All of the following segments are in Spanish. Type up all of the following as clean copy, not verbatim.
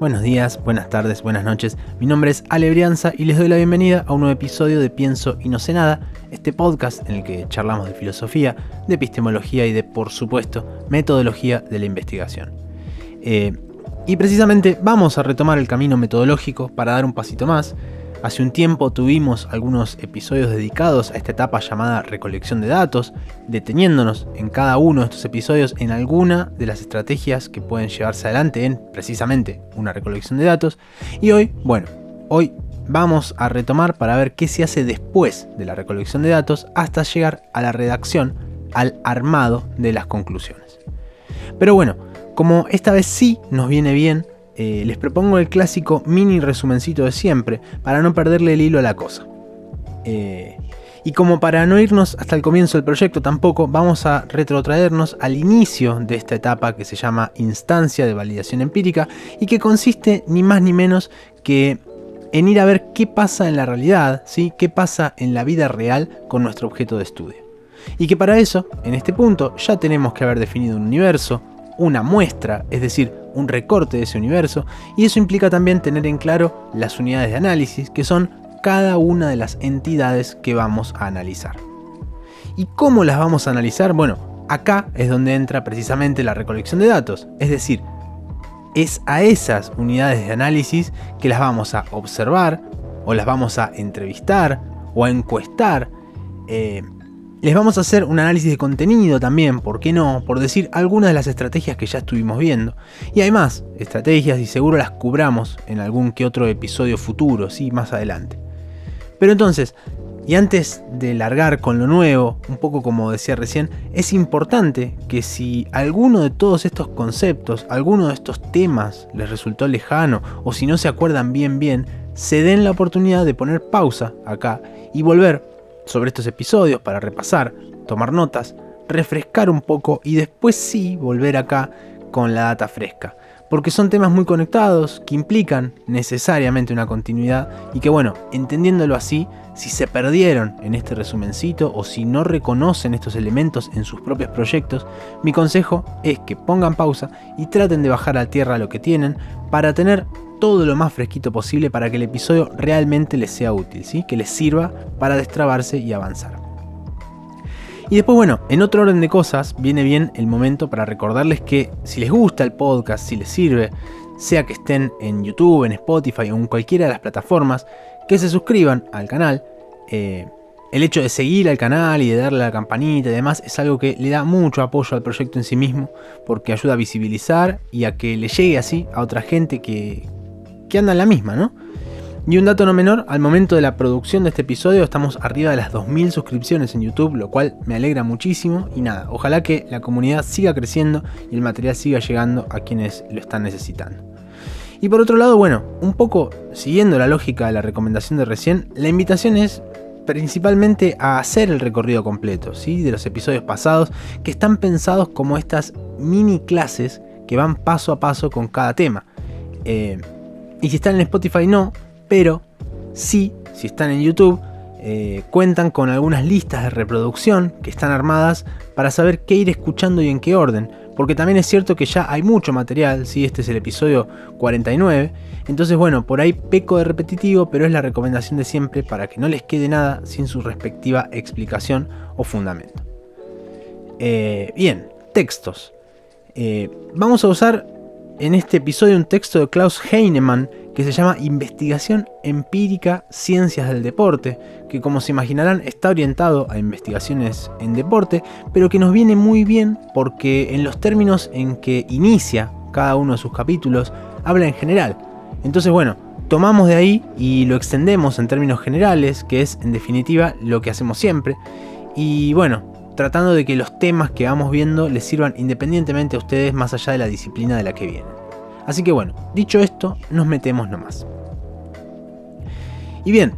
Buenos días, buenas tardes, buenas noches. Mi nombre es Ale Brianza y les doy la bienvenida a un nuevo episodio de Pienso y no sé nada, este podcast en el que charlamos de filosofía, de epistemología y de, por supuesto, metodología de la investigación. Y precisamente vamos a retomar el camino metodológico para dar un pasito más. Hace un tiempo tuvimos algunos episodios dedicados a esta etapa llamada recolección de datos, deteniéndonos en cada uno de estos episodios en alguna de las estrategias que pueden llevarse adelante en precisamente una recolección de datos. Y hoy vamos a retomar para ver qué se hace después de la recolección de datos hasta llegar a la redacción, al armado de las conclusiones. Pero bueno, como esta vez sí nos viene bien, les propongo el clásico mini resumencito de siempre para no perderle el hilo a la cosa. Y como para no irnos hasta el comienzo del proyecto tampoco, vamos a retrotraernos al inicio de esta etapa que se llama instancia de validación empírica y que consiste ni más ni menos que en ir a ver qué pasa en la realidad, ¿sí? Qué pasa en la vida real con nuestro objeto de estudio. Y que para eso, en este punto, ya tenemos que haber definido un universo, una muestra, es decir, un recorte de ese universo, y eso implica también tener en claro las unidades de análisis, que son cada una de las entidades que vamos a analizar. ¿Y cómo las vamos a analizar? Bueno, acá es donde entra precisamente la recolección de datos, es decir, es a esas unidades de análisis que las vamos a observar, o las vamos a entrevistar, o a encuestar. Les vamos a hacer un análisis de contenido también, ¿por qué no? Por decir algunas de las estrategias que ya estuvimos viendo. Y hay más estrategias y seguro las cubramos en algún que otro episodio futuro, sí, más adelante. Pero entonces, y antes de largar con lo nuevo, un poco como decía recién, es importante que si alguno de todos estos conceptos, alguno de estos temas les resultó lejano o si no se acuerdan bien, se den la oportunidad de poner pausa acá y volver sobre estos episodios para repasar, tomar notas, refrescar un poco y después sí volver acá con la data fresca. Porque son temas muy conectados que implican necesariamente una continuidad y que bueno, entendiéndolo así, si se perdieron en este resumencito o si no reconocen estos elementos en sus propios proyectos, mi consejo es que pongan pausa y traten de bajar a tierra lo que tienen para tener todo lo más fresquito posible para que el episodio realmente les sea útil, ¿sí? Que les sirva para destrabarse y avanzar. Y después, bueno, en otro orden de cosas, viene bien el momento para recordarles que si les gusta el podcast, si les sirve, sea que estén en YouTube, en Spotify o en cualquiera de las plataformas, que se suscriban al canal. El hecho de seguir al canal y de darle a la campanita y demás es algo que le da mucho apoyo al proyecto en sí mismo, porque ayuda a visibilizar y a que le llegue así a otra gente que anda en la misma, ¿no? Y un dato no menor, al momento de la producción de este episodio estamos arriba de las 2000 suscripciones en YouTube, lo cual me alegra muchísimo y nada, ojalá que la comunidad siga creciendo y el material siga llegando a quienes lo están necesitando. Y por otro lado, bueno, un poco siguiendo la lógica de la recomendación de recién, la invitación es principalmente a hacer el recorrido completo, ¿sí? De los episodios pasados que están pensados como estas mini clases que van paso a paso con cada tema. Y si están en Spotify no, pero sí, si están en YouTube, cuentan con algunas listas de reproducción que están armadas para saber qué ir escuchando y en qué orden. Porque también es cierto que ya hay mucho material, ¿sí? Este es el episodio 49. Entonces bueno, por ahí peco de repetitivo, pero es la recomendación de siempre para que no les quede nada sin su respectiva explicación o fundamento. Bien, textos. Vamos a usar en este episodio un texto de Klaus Heinemann que se llama Investigación Empírica Ciencias del Deporte, que como se imaginarán está orientado a investigaciones en deporte, pero que nos viene muy bien porque en los términos en que inicia cada uno de sus capítulos habla en general. Entonces bueno, tomamos de ahí y lo extendemos en términos generales, que es en definitiva lo que hacemos siempre, y bueno, tratando de que los temas que vamos viendo les sirvan independientemente a ustedes más allá de la disciplina de la que vienen. Así que bueno, dicho esto, nos metemos nomás. Y bien,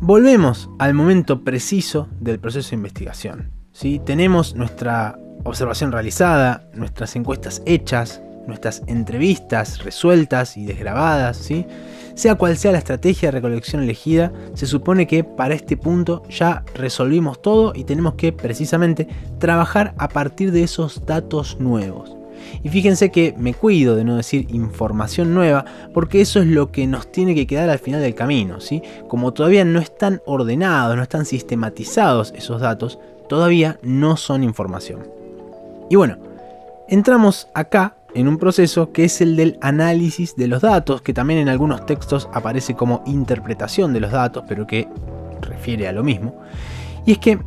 volvemos al momento preciso del proceso de investigación, ¿sí? Tenemos nuestra observación realizada, nuestras encuestas hechas, nuestras entrevistas resueltas y desgrabadas, ¿sí? Sea cual sea la estrategia de recolección elegida, se supone que para este punto ya resolvimos todo y tenemos que precisamente trabajar a partir de esos datos nuevos. Y fíjense que me cuido de no decir información nueva, porque eso es lo que nos tiene que quedar al final del camino, ¿sí? Como todavía no están ordenados, no están sistematizados esos datos, todavía no son información. Y bueno, entramos acá en un proceso que es el del análisis de los datos, que también en algunos textos aparece como interpretación de los datos, pero que refiere a lo mismo. Y es que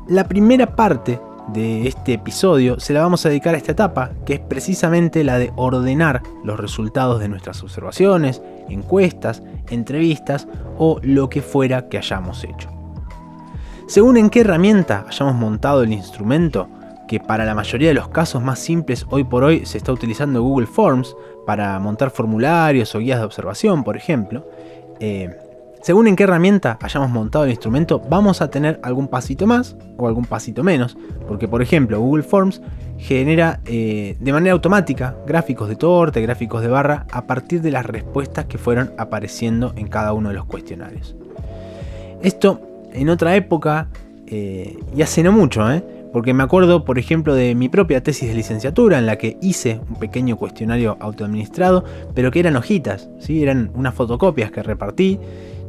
la primera parte de este episodio se la vamos a dedicar a esta etapa, que es precisamente la de ordenar los resultados de nuestras observaciones, encuestas, entrevistas o lo que fuera que hayamos hecho. Según en qué herramienta hayamos montado el instrumento, que para la mayoría de los casos más simples hoy por hoy se está utilizando Google Forms para montar formularios o guías de observación, por ejemplo, según en qué herramienta hayamos montado el instrumento, vamos a tener algún pasito más o algún pasito menos, porque por ejemplo Google Forms genera de manera automática gráficos de torta, gráficos de barra a partir de las respuestas que fueron apareciendo en cada uno de los cuestionarios. Esto en otra época y hace no mucho, porque me acuerdo por ejemplo de mi propia tesis de licenciatura en la que hice un pequeño cuestionario autoadministrado, pero que eran hojitas, ¿sí? Eran unas fotocopias que repartí.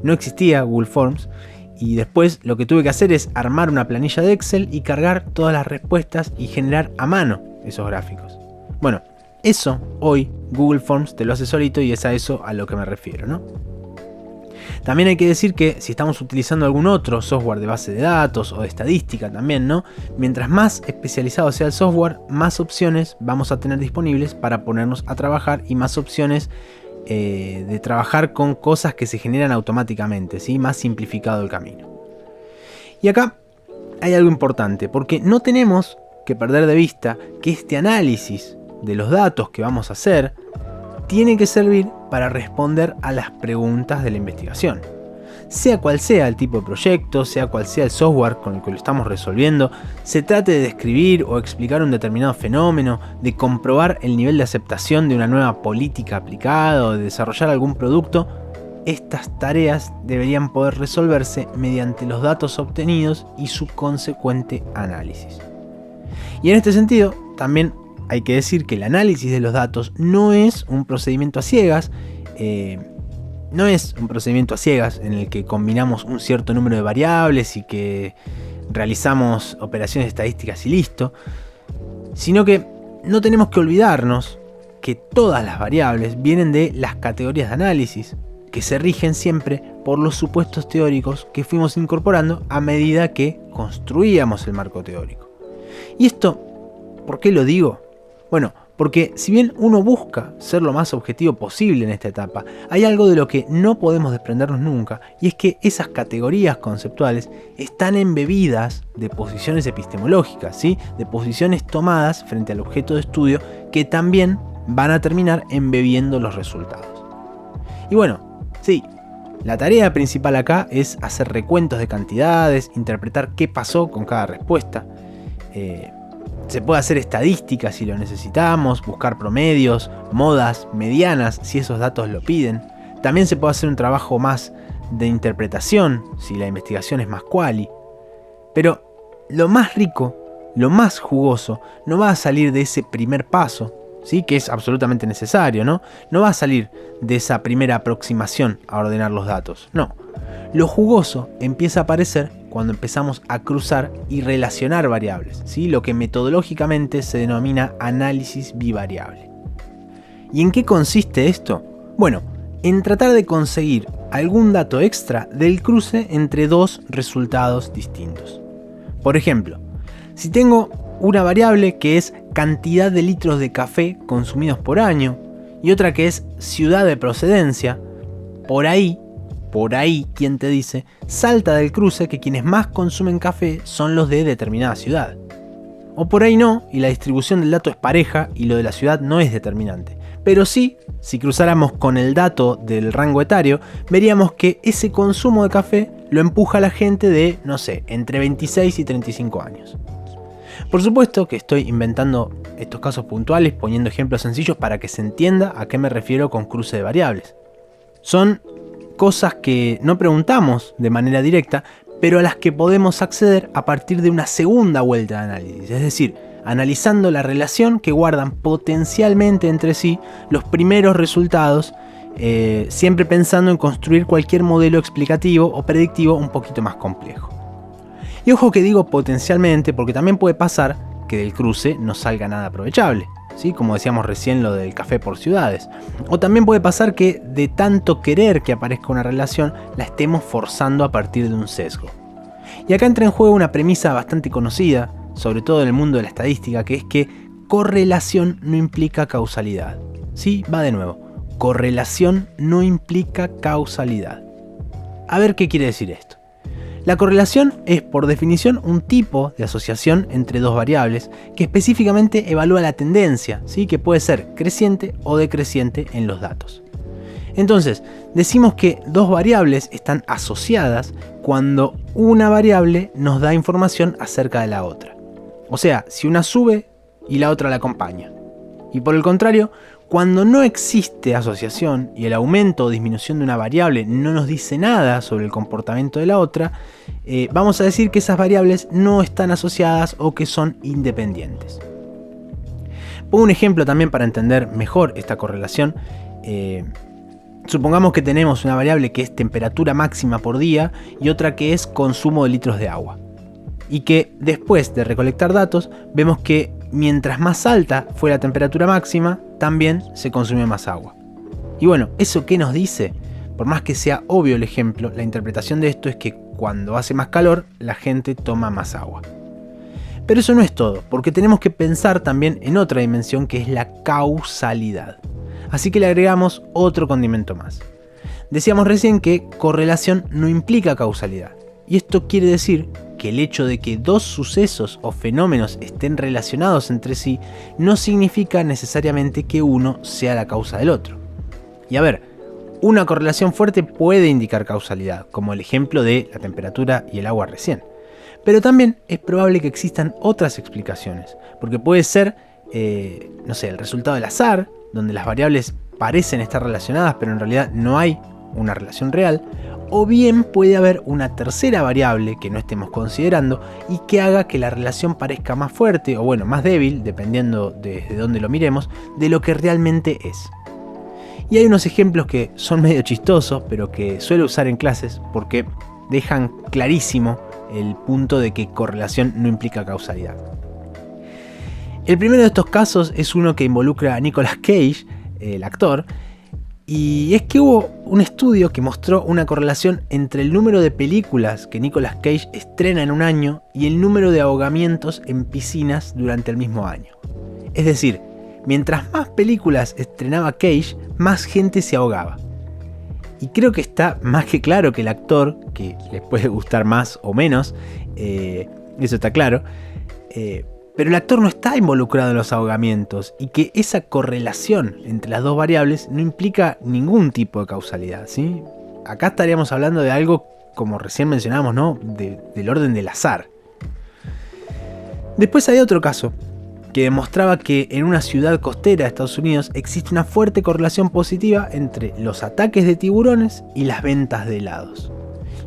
No existía Google Forms y después lo que tuve que hacer es armar una planilla de Excel y cargar todas las respuestas y generar a mano esos gráficos. Bueno, eso hoy Google Forms te lo hace solito y es a eso a lo que me refiero, ¿no? También hay que decir que si estamos utilizando algún otro software de base de datos o de estadística también, ¿no? Mientras más especializado sea el software, más opciones vamos a tener disponibles para ponernos a trabajar y más opciones de trabajar con cosas que se generan automáticamente, ¿sí? Más simplificado el camino. Y acá hay algo importante, porque no tenemos que perder de vista que este análisis de los datos que vamos a hacer tiene que servir para responder a las preguntas de la investigación. Sea cual sea el tipo de proyecto, sea cual sea el software con el que lo estamos resolviendo, se trate de describir o explicar un determinado fenómeno, de comprobar el nivel de aceptación de una nueva política aplicada o de desarrollar algún producto, estas tareas deberían poder resolverse mediante los datos obtenidos y su consecuente análisis. Y en este sentido, también hay que decir que el análisis de los datos no es un procedimiento a ciegas, en el que combinamos un cierto número de variables y que realizamos operaciones estadísticas y listo, sino que no tenemos que olvidarnos que todas las variables vienen de las categorías de análisis, que se rigen siempre por los supuestos teóricos que fuimos incorporando a medida que construíamos el marco teórico. ¿Y esto por qué lo digo? Bueno, porque si bien uno busca ser lo más objetivo posible en esta etapa, hay algo de lo que no podemos desprendernos nunca, y es que esas categorías conceptuales están embebidas de posiciones epistemológicas, ¿sí? De posiciones tomadas frente al objeto de estudio que también van a terminar embebiendo los resultados. Y bueno, sí, la tarea principal acá es hacer recuentos de cantidades, interpretar qué pasó con cada respuesta. Se puede hacer estadística si lo necesitamos, buscar promedios, modas, medianas si esos datos lo piden. También se puede hacer un trabajo más de interpretación si la investigación es más quali. Pero lo más rico, lo más jugoso, no va a salir de ese primer paso, ¿sí? Que es absolutamente necesario, ¿no? No va a salir de esa primera aproximación a ordenar los datos, no. Lo jugoso empieza a aparecer cuando empezamos a cruzar y relacionar variables, ¿sí? Lo que metodológicamente se denomina análisis bivariable. ¿Y en qué consiste esto? Bueno, en tratar de conseguir algún dato extra del cruce entre dos resultados distintos. Por ejemplo, si tengo una variable que es cantidad de litros de café consumidos por año y otra que es ciudad de procedencia, por ahí, ¿quién te dice? Salta del cruce que quienes más consumen café son los de determinada ciudad. O por ahí no, y la distribución del dato es pareja y lo de la ciudad no es determinante. Pero sí, si cruzáramos con el dato del rango etario, veríamos que ese consumo de café lo empuja a la gente de, no sé, entre 26 y 35 años. Por supuesto que estoy inventando estos casos puntuales, poniendo ejemplos sencillos para que se entienda a qué me refiero con cruce de variables. Son cosas que no preguntamos de manera directa, pero a las que podemos acceder a partir de una segunda vuelta de análisis. Es decir, analizando la relación que guardan potencialmente entre sí los primeros resultados, siempre pensando en construir cualquier modelo explicativo o predictivo un poquito más complejo. Y ojo que digo potencialmente porque también puede pasar que del cruce no salga nada aprovechable, ¿sí? Como decíamos recién lo del café por ciudades. O también puede pasar que de tanto querer que aparezca una relación, la estemos forzando a partir de un sesgo. Y acá entra en juego una premisa bastante conocida, sobre todo en el mundo de la estadística, que es que correlación no implica causalidad. Sí, va de nuevo. Correlación no implica causalidad. A ver qué quiere decir esto. La correlación es, por definición, un tipo de asociación entre dos variables que específicamente evalúa la tendencia, ¿sí? Que puede ser creciente o decreciente en los datos. Entonces, decimos que dos variables están asociadas cuando una variable nos da información acerca de la otra. O sea, si una sube y la otra la acompaña. Y por el contrario, cuando no existe asociación y el aumento o disminución de una variable no nos dice nada sobre el comportamiento de la otra, vamos a decir que esas variables no están asociadas o que son independientes. Pongo un ejemplo también para entender mejor esta correlación. Supongamos que tenemos una variable que es temperatura máxima por día y otra que es consumo de litros de agua. Y que después de recolectar datos vemos que mientras más alta fue la temperatura máxima, también se consume más agua. Y bueno, ¿eso qué nos dice? Por más que sea obvio el ejemplo, la interpretación de esto es que cuando hace más calor, la gente toma más agua. Pero eso no es todo, porque tenemos que pensar también en otra dimensión que es la causalidad. Así que le agregamos otro condimento más. Decíamos recién que correlación no implica causalidad. Y esto quiere decir que el hecho de que dos sucesos o fenómenos estén relacionados entre sí no significa necesariamente que uno sea la causa del otro. Y a ver, una correlación fuerte puede indicar causalidad, como el ejemplo de la temperatura y el agua recién. Pero también es probable que existan otras explicaciones, porque puede ser, el resultado del azar, donde las variables parecen estar relacionadas pero en realidad no hay una relación real, o bien puede haber una tercera variable que no estemos considerando y que haga que la relación parezca más fuerte o más débil, dependiendo desde dónde lo miremos, de lo que realmente es. Y hay unos ejemplos que son medio chistosos, pero que suelo usar en clases porque dejan clarísimo el punto de que correlación no implica causalidad. El primero de estos casos es uno que involucra a Nicolas Cage, el actor, y es que hubo un estudio que mostró una correlación entre el número de películas que Nicolas Cage estrena en un año y el número de ahogamientos en piscinas durante el mismo año. Es decir, mientras más películas estrenaba Cage, más gente se ahogaba. Y creo que está más que claro que el actor, que les puede gustar más o menos, eso está claro, pero el actor no está involucrado en los ahogamientos y que esa correlación entre las dos variables no implica ningún tipo de causalidad, ¿sí? Acá estaríamos hablando de algo, como recién mencionábamos, ¿no? Del orden del azar. Después hay otro caso que demostraba que en una ciudad costera de Estados Unidos existe una fuerte correlación positiva entre los ataques de tiburones y las ventas de helados.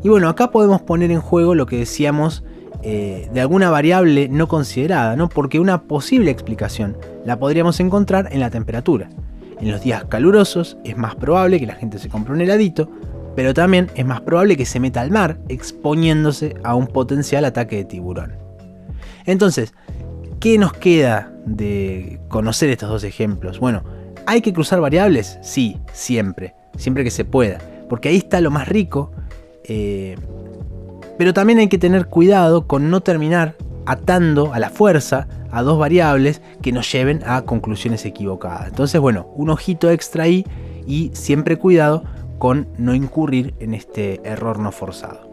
Y bueno, acá podemos poner en juego lo que decíamos de alguna variable no considerada, ¿no? Porque una posible explicación la podríamos encontrar en la temperatura. En los días calurosos es más probable que la gente se compre un heladito, pero también es más probable que se meta al mar exponiéndose a un potencial ataque de tiburón. Entonces, ¿qué nos queda de conocer estos dos ejemplos? Bueno, ¿hay que cruzar variables? Sí, siempre que se pueda, porque ahí está lo más rico, pero también hay que tener cuidado con no terminar atando a la fuerza a dos variables que nos lleven a conclusiones equivocadas. Entonces, un ojito extra ahí y siempre cuidado con no incurrir en este error no forzado.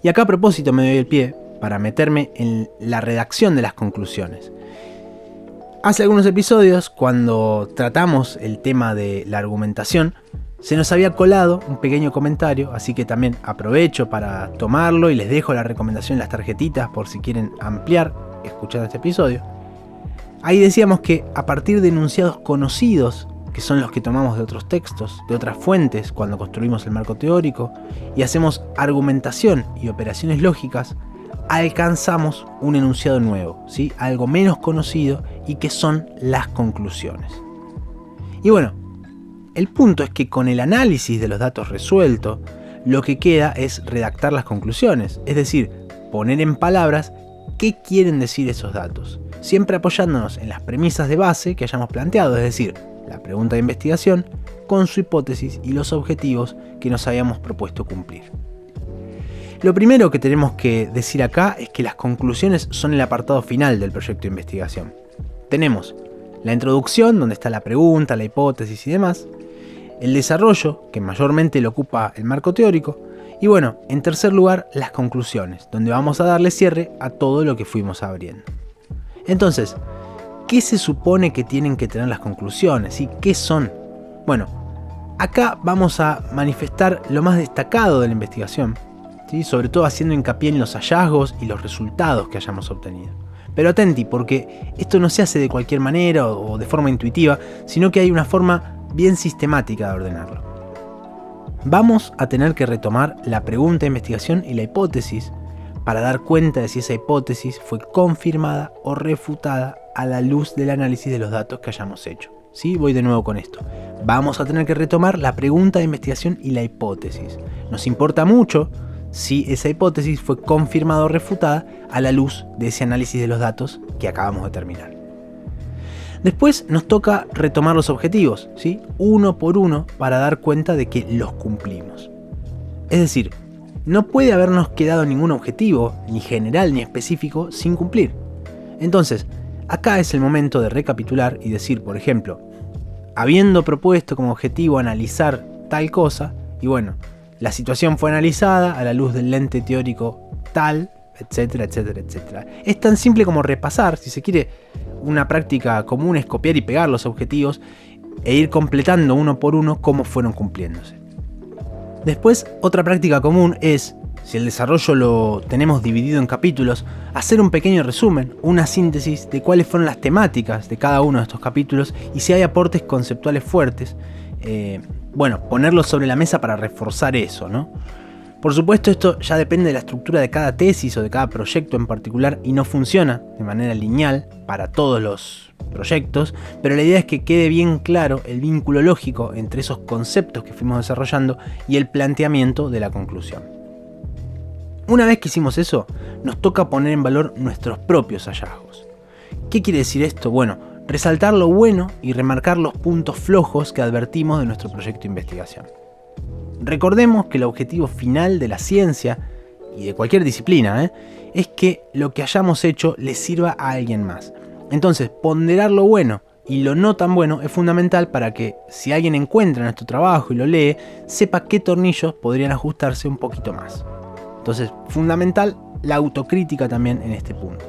Y acá a propósito me doy el pie para meterme en la redacción de las conclusiones. Hace algunos episodios, cuando tratamos el tema de la argumentación, se nos había colado un pequeño comentario, así que también aprovecho para tomarlo y les dejo la recomendación en las tarjetitas por si quieren ampliar escuchando este episodio. Ahí decíamos que a partir de enunciados conocidos, que son los que tomamos de otros textos, de otras fuentes cuando construimos el marco teórico, y hacemos argumentación y operaciones lógicas, alcanzamos un enunciado nuevo, ¿sí? Algo menos conocido y que son las conclusiones. Y bueno, el punto es que con el análisis de los datos resuelto, lo que queda es redactar las conclusiones, es decir, poner en palabras qué quieren decir esos datos, siempre apoyándonos en las premisas de base que hayamos planteado, es decir, la pregunta de investigación con su hipótesis y los objetivos que nos habíamos propuesto cumplir. Lo primero que tenemos que decir acá es que las conclusiones son el apartado final del proyecto de investigación. Tenemos la introducción, donde está la pregunta, la hipótesis y demás, el desarrollo, que mayormente lo ocupa el marco teórico, y bueno, en tercer lugar, las conclusiones, donde vamos a darle cierre a todo lo que fuimos abriendo. Entonces, ¿qué se supone que tienen que tener las conclusiones? ¿Y qué son? Bueno, acá vamos a manifestar lo más destacado de la investigación, ¿sí? Sobre todo haciendo hincapié en los hallazgos y los resultados que hayamos obtenido. Pero atenti, porque esto no se hace de cualquier manera o de forma intuitiva, sino que hay una forma bien sistemática de ordenarlo. Vamos a tener que retomar la pregunta de investigación y la hipótesis para dar cuenta de si esa hipótesis fue confirmada o refutada a la luz del análisis de los datos que hayamos hecho. ¿Sí? Voy de nuevo con esto. Vamos a tener que retomar la pregunta de investigación y la hipótesis. Nos importa mucho si esa hipótesis fue confirmada o refutada a la luz de ese análisis de los datos que acabamos de terminar. Después nos toca retomar los objetivos, ¿sí? Uno por uno para dar cuenta de que los cumplimos. Es decir, no puede habernos quedado ningún objetivo, ni general ni específico, sin cumplir. Entonces, acá es el momento de recapitular y decir, por ejemplo, habiendo propuesto como objetivo analizar tal cosa, y bueno, la situación fue analizada a la luz del lente teórico tal, etcétera, etcétera, etcétera. Es tan simple como repasar, si se quiere, una práctica común es copiar y pegar los objetivos e ir completando uno por uno cómo fueron cumpliéndose. Después, otra práctica común es, si el desarrollo lo tenemos dividido en capítulos, hacer un pequeño resumen, una síntesis de cuáles fueron las temáticas de cada uno de estos capítulos y si hay aportes conceptuales fuertes, ponerlos sobre la mesa para reforzar eso, ¿no? Por supuesto, esto ya depende de la estructura de cada tesis o de cada proyecto en particular y no funciona de manera lineal para todos los proyectos, pero la idea es que quede bien claro el vínculo lógico entre esos conceptos que fuimos desarrollando y el planteamiento de la conclusión. Una vez que hicimos eso, nos toca poner en valor nuestros propios hallazgos. ¿Qué quiere decir esto? Bueno, resaltar lo bueno y remarcar los puntos flojos que advertimos de nuestro proyecto de investigación. Recordemos que el objetivo final de la ciencia y de cualquier disciplina es que lo que hayamos hecho le sirva a alguien más. Entonces, ponderar lo bueno y lo no tan bueno es fundamental para que si alguien encuentra nuestro trabajo y lo lee, sepa qué tornillos podrían ajustarse un poquito más. Entonces, fundamental la autocrítica también en este punto.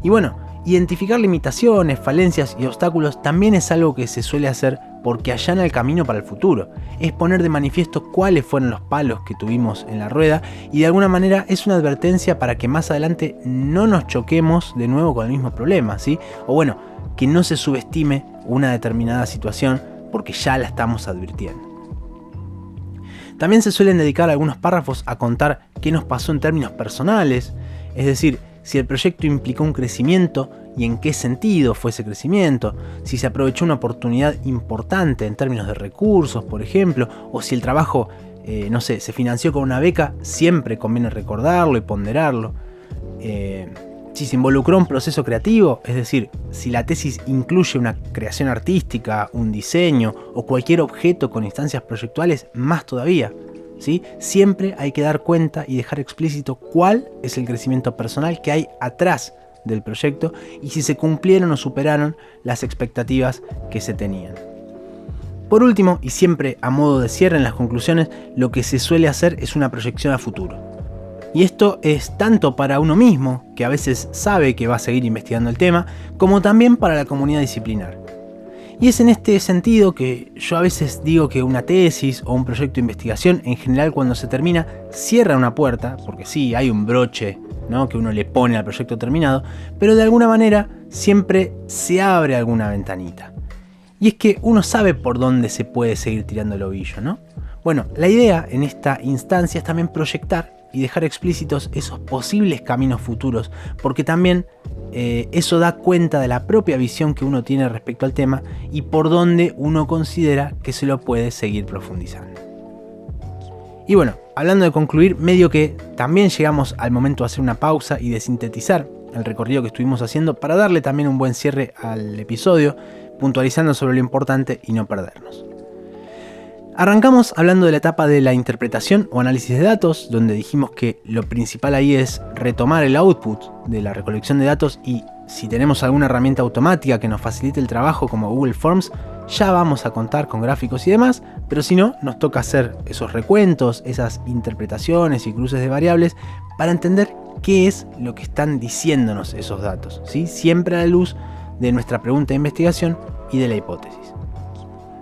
Y bueno, identificar limitaciones, falencias y obstáculos también es algo que se suele hacer porque allana el camino para el futuro. Es poner de manifiesto cuáles fueron los palos que tuvimos en la rueda y de alguna manera es una advertencia para que más adelante no nos choquemos de nuevo con el mismo problema, ¿sí? O bueno, que no se subestime una determinada situación porque ya la estamos advirtiendo. También se suelen dedicar algunos párrafos a contar qué nos pasó en términos personales, es decir, si el proyecto implicó un crecimiento y en qué sentido fue ese crecimiento, si se aprovechó una oportunidad importante en términos de recursos, por ejemplo, o si el trabajo, se financió con una beca, siempre conviene recordarlo y ponderarlo. Si se involucró un proceso creativo, es decir, si la tesis incluye una creación artística, un diseño o cualquier objeto con instancias proyectuales, más todavía. ¿Sí? Siempre hay que dar cuenta y dejar explícito cuál es el crecimiento personal que hay atrás del proyecto y si se cumplieron o superaron las expectativas que se tenían. Por último, y siempre a modo de cierre en las conclusiones, lo que se suele hacer es una proyección a futuro. Y esto es tanto para uno mismo, que a veces sabe que va a seguir investigando el tema, como también para la comunidad disciplinar. Y es en este sentido que yo a veces digo que una tesis o un proyecto de investigación, en general cuando se termina, cierra una puerta, porque sí, hay un broche, ¿no?, que uno le pone al proyecto terminado, pero de alguna manera siempre se abre alguna ventanita. Y es que uno sabe por dónde se puede seguir tirando el ovillo, ¿no? Bueno, la idea en esta instancia es también proyectar y dejar explícitos esos posibles caminos futuros, porque también eso da cuenta de la propia visión que uno tiene respecto al tema y por dónde uno considera que se lo puede seguir profundizando. Y bueno, hablando de concluir, medio que también llegamos al momento de hacer una pausa y de sintetizar el recorrido que estuvimos haciendo para darle también un buen cierre al episodio, puntualizando sobre lo importante y no perdernos. Arrancamos hablando de la etapa de la interpretación o análisis de datos, donde dijimos que lo principal ahí es retomar el output de la recolección de datos y si tenemos alguna herramienta automática que nos facilite el trabajo como Google Forms, ya vamos a contar con gráficos y demás, pero si no, nos toca hacer esos recuentos, esas interpretaciones y cruces de variables para entender qué es lo que están diciéndonos esos datos, ¿sí? Siempre a la luz de nuestra pregunta de investigación y de la hipótesis.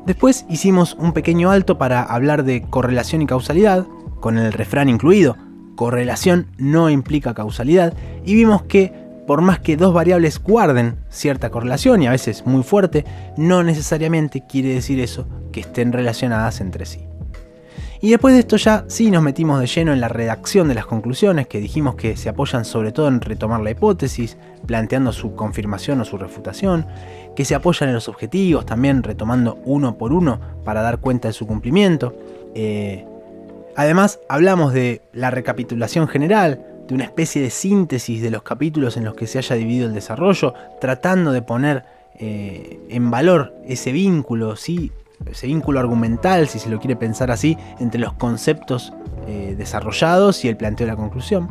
Después hicimos un pequeño alto para hablar de correlación y causalidad, con el refrán incluido, correlación no implica causalidad, y vimos que por más que dos variables guarden cierta correlación y a veces muy fuerte, no necesariamente quiere decir eso que estén relacionadas entre sí. Y después de esto ya sí nos metimos de lleno en la redacción de las conclusiones, que dijimos que se apoyan sobre todo en retomar la hipótesis, planteando su confirmación o su refutación, que se apoyan en los objetivos, también retomando uno por uno para dar cuenta de su cumplimiento. Además hablamos de la recapitulación general, de una especie de síntesis de los capítulos en los que se haya dividido el desarrollo, tratando de poner en valor ese vínculo, ¿sí? Ese vínculo argumental, si se lo quiere pensar así, entre los conceptos desarrollados y el planteo de la conclusión.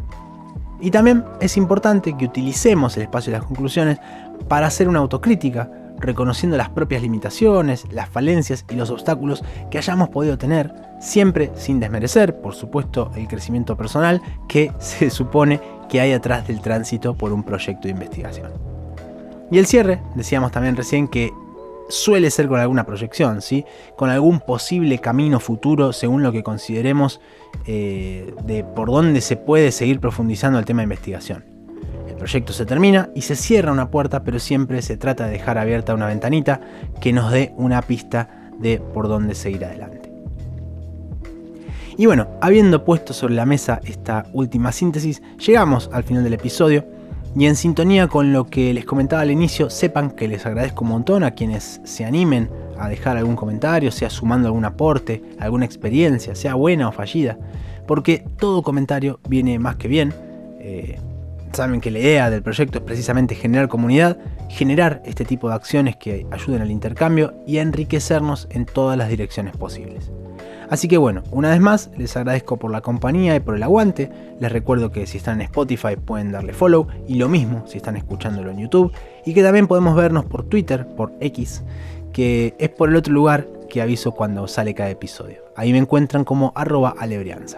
Y también es importante que utilicemos el espacio de las conclusiones para hacer una autocrítica, reconociendo las propias limitaciones, las falencias y los obstáculos que hayamos podido tener, siempre sin desmerecer, por supuesto, el crecimiento personal que se supone que hay atrás del tránsito por un proyecto de investigación. Y el cierre, decíamos también recién que suele ser con alguna proyección, ¿sí? Con algún posible camino futuro según lo que consideremos de por dónde se puede seguir profundizando el tema de investigación. El proyecto se termina y se cierra una puerta, pero siempre se trata de dejar abierta una ventanita que nos dé una pista de por dónde seguir adelante. Y bueno, habiendo puesto sobre la mesa esta última síntesis, llegamos al final del episodio. Y en sintonía con lo que les comentaba al inicio, sepan que les agradezco un montón a quienes se animen a dejar algún comentario, sea sumando algún aporte, alguna experiencia, sea buena o fallida, porque todo comentario viene más que bien. Saben que la idea del proyecto es precisamente generar comunidad, generar este tipo de acciones que ayuden al intercambio y a enriquecernos en todas las direcciones posibles. Así que bueno, una vez más les agradezco por la compañía y por el aguante. Les recuerdo que si están en Spotify pueden darle follow y lo mismo si están escuchándolo en YouTube y que también podemos vernos por Twitter, por X, que es por el otro lugar que aviso cuando sale cada episodio. Ahí me encuentran como @alebrianza.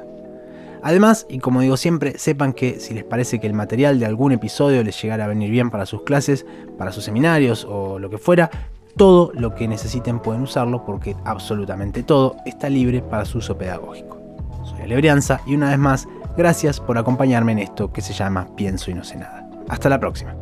Además, y como digo siempre, sepan que si les parece que el material de algún episodio les llegara a venir bien para sus clases, para sus seminarios o lo que fuera, todo lo que necesiten pueden usarlo porque absolutamente todo está libre para su uso pedagógico. Soy Alebrianza y una vez más, gracias por acompañarme en esto que se llama Pienso y no sé nada. Hasta la próxima.